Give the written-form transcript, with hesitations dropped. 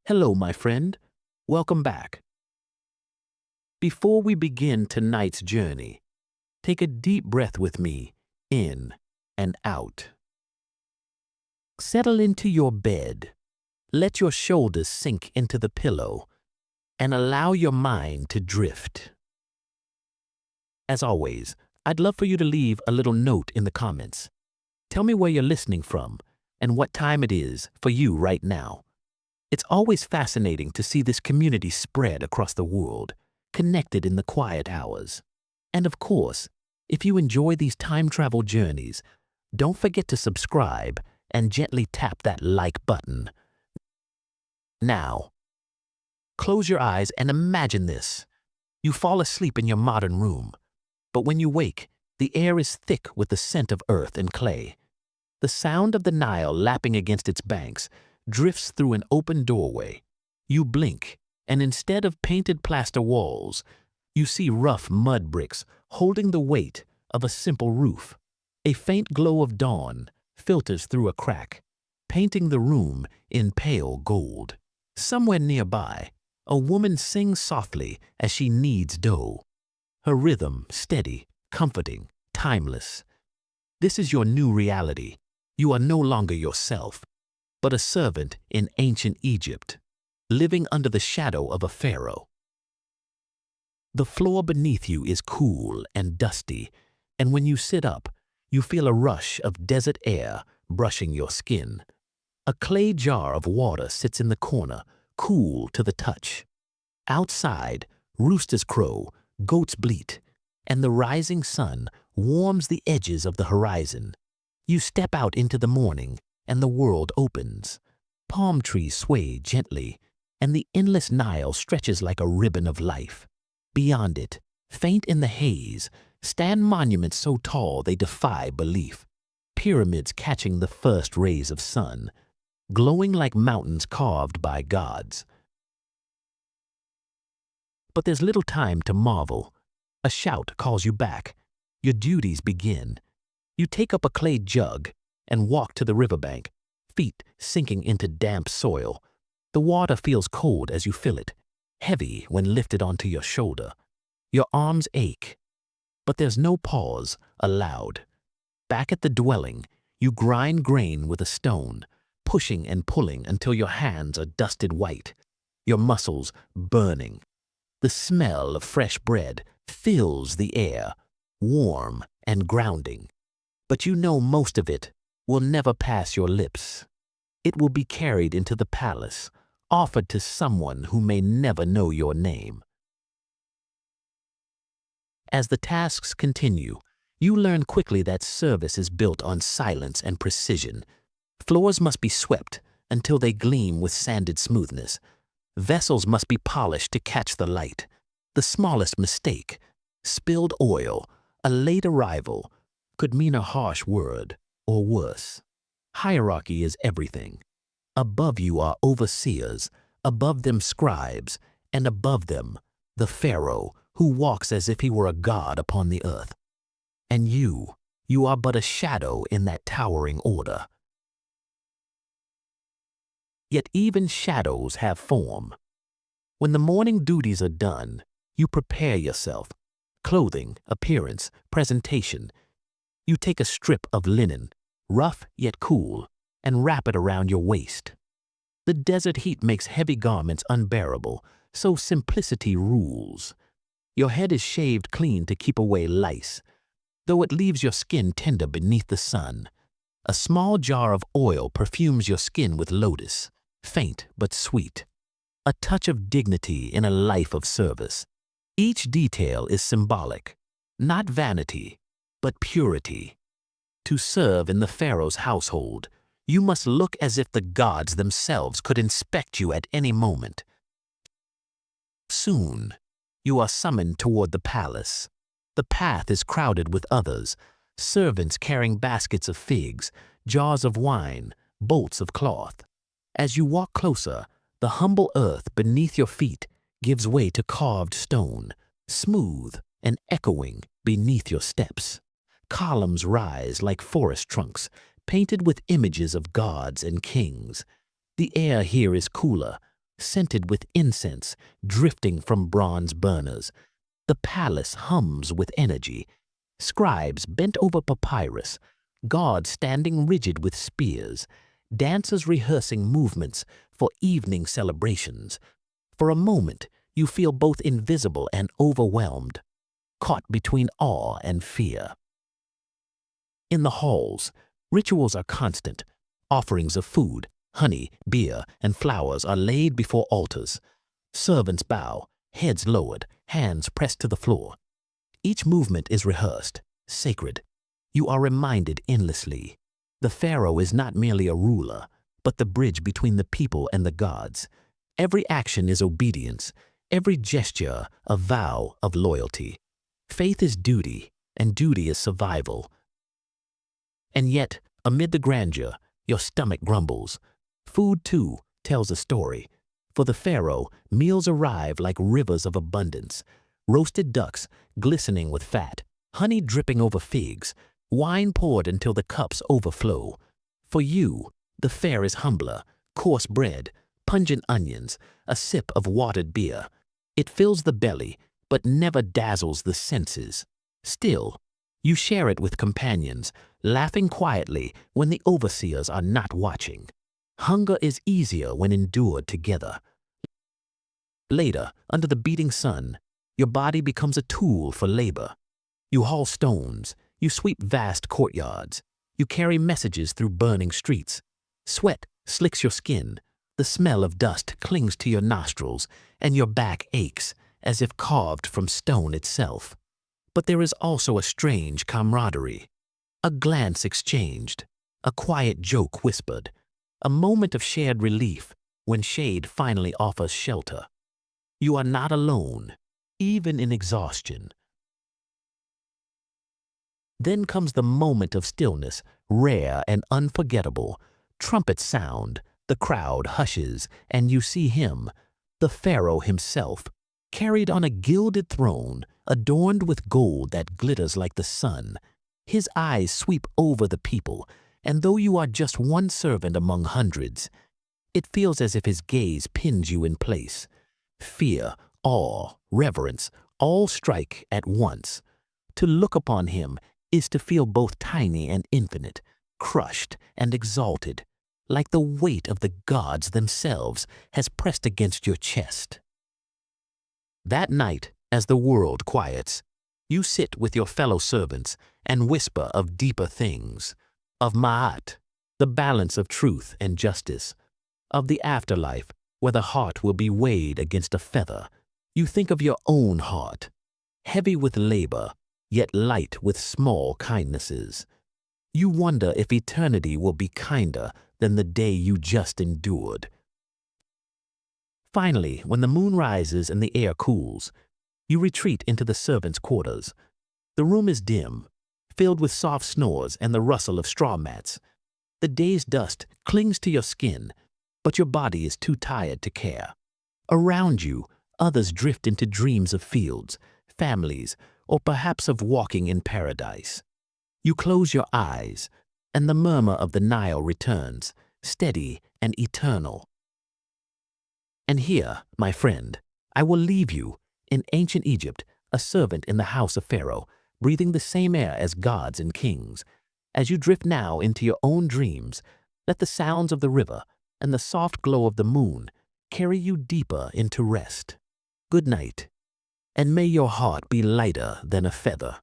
Hello, my friend. Welcome back. Before we begin tonight's journey, take a deep breath with me, in and out. Settle into your bed. Let your shoulders sink into the pillow and allow your mind to drift. As always, I'd love for you to leave a little note in the comments. Tell me where you're listening from and what time it is for you right now. It's always fascinating to see this community spread across the world, connected in the quiet hours. And of course, if you enjoy these time travel journeys, don't forget to subscribe and gently tap that like button. Now, close your eyes and imagine this. You fall asleep in your modern room, but when you wake, the air is thick with the scent of earth and clay. The sound of the Nile lapping against its banks drifts through an open doorway. You blink, and instead of painted plaster walls, you see rough mud bricks holding the weight of a simple roof. A faint glow of dawn filters through a crack, painting the room in pale gold. Somewhere nearby, a woman sings softly as she kneads dough. Her rhythm steady, comforting, timeless. This is your new reality. You are no longer yourself, but a servant in ancient Egypt, living under the shadow of a pharaoh. The floor beneath you is cool and dusty, and when you sit up, you feel a rush of desert air brushing your skin. A clay jar of water sits in the corner, cool to the touch. Outside, roosters crow, goats bleat, and the rising sun warms the edges of the horizon. You step out into the morning, and the world opens. Palm trees sway gently, and the endless Nile stretches like a ribbon of life. Beyond it, faint in the haze, stand monuments so tall they defy belief. Pyramids catching the first rays of sun, glowing like mountains carved by gods. But there's little time to marvel. A shout calls you back. Your duties begin. You take up a clay jug and walk to the riverbank, feet sinking into damp soil. The water feels cold as you fill it, heavy when lifted onto your shoulder. Your arms ache, but there's no pause allowed. Back at the dwelling, you grind grain with a stone, pushing and pulling until your hands are dusted white, your muscles burning. The smell of fresh bread fills the air, warm and grounding. But you know most of it will never pass your lips. It will be carried into the palace, offered to someone who may never know your name. As the tasks continue, you learn quickly that service is built on silence and precision. Floors must be swept until they gleam with sanded smoothness. Vessels must be polished to catch the light. The smallest mistake, spilled oil, a late arrival, could mean a harsh word, or worse. Hierarchy is everything. Above you are overseers, above them scribes, and above them, the Pharaoh, who walks as if he were a god upon the earth. And you are but a shadow in that towering order. Yet even shadows have form. When the morning duties are done, you prepare yourself. Clothing, appearance, presentation. You take a strip of linen, rough yet cool, and wrap it around your waist. The desert heat makes heavy garments unbearable, so simplicity rules. Your head is shaved clean to keep away lice, though it leaves your skin tender beneath the sun. A small jar of oil perfumes your skin with lotus, faint but sweet. A touch of dignity in a life of service. Each detail is symbolic, not vanity, but purity. To serve in the Pharaoh's household, you must look as if the gods themselves could inspect you at any moment. Soon, you are summoned toward the palace. The path is crowded with others, servants carrying baskets of figs, jars of wine, bolts of cloth. As you walk closer, the humble earth beneath your feet gives way to carved stone, smooth and echoing beneath your steps. Columns rise like forest trunks, painted with images of gods and kings. The air here is cooler, scented with incense drifting from bronze burners. The palace hums with energy. Scribes bent over papyrus, guards standing rigid with spears, dancers rehearsing movements for evening celebrations. For a moment, you feel both invisible and overwhelmed, caught between awe and fear. In the halls, rituals are constant. Offerings of food, honey, beer, and flowers are laid before altars. Servants bow, heads lowered, hands pressed to the floor. Each movement is rehearsed, sacred. You are reminded endlessly. The Pharaoh is not merely a ruler, but the bridge between the people and the gods. Every action is obedience, every gesture a vow of loyalty. Faith is duty, and duty is survival. And yet, amid the grandeur, your stomach grumbles. Food, too, tells a story. For the Pharaoh, meals arrive like rivers of abundance. Roasted ducks glistening with fat, honey dripping over figs, wine poured until the cups overflow. For you, the fare is humbler, coarse bread, pungent onions, a sip of watered beer. It fills the belly, but never dazzles the senses. Still, you share it with companions, laughing quietly when the overseers are not watching. Hunger is easier when endured together. Later, under the beating sun, your body becomes a tool for labor. You haul stones, you sweep vast courtyards, you carry messages through burning streets. Sweat slicks your skin, the smell of dust clings to your nostrils, and your back aches, as if carved from stone itself. But there is also a strange camaraderie. A glance exchanged, a quiet joke whispered, a moment of shared relief when shade finally offers shelter. You are not alone, even in exhaustion. Then comes the moment of stillness, rare and unforgettable. Trumpets sound, the crowd hushes, and you see him, the Pharaoh himself, carried on a gilded throne, adorned with gold that glitters like the sun. His eyes sweep over the people, and though you are just one servant among hundreds, it feels as if his gaze pins you in place. Fear, awe, reverence, all strike at once. To look upon him is to feel both tiny and infinite, crushed and exalted, like the weight of the gods themselves has pressed against your chest. That night, as the world quiets, you sit with your fellow servants and whisper of deeper things, of Ma'at, the balance of truth and justice, of the afterlife where the heart will be weighed against a feather. You think of your own heart, heavy with labor, yet light with small kindnesses. You wonder if eternity will be kinder than the day you just endured. Finally, when the moon rises and the air cools, you retreat into the servants' quarters. The room is dim, filled with soft snores and the rustle of straw mats. The day's dust clings to your skin, but your body is too tired to care. Around you, others drift into dreams of fields, families, or perhaps of walking in paradise. You close your eyes, and the murmur of the Nile returns, steady and eternal. And here, my friend, I will leave you, in ancient Egypt, a servant in the house of Pharaoh, breathing the same air as gods and kings. As you drift now into your own dreams, let the sounds of the river and the soft glow of the moon carry you deeper into rest. Good night, and may your heart be lighter than a feather.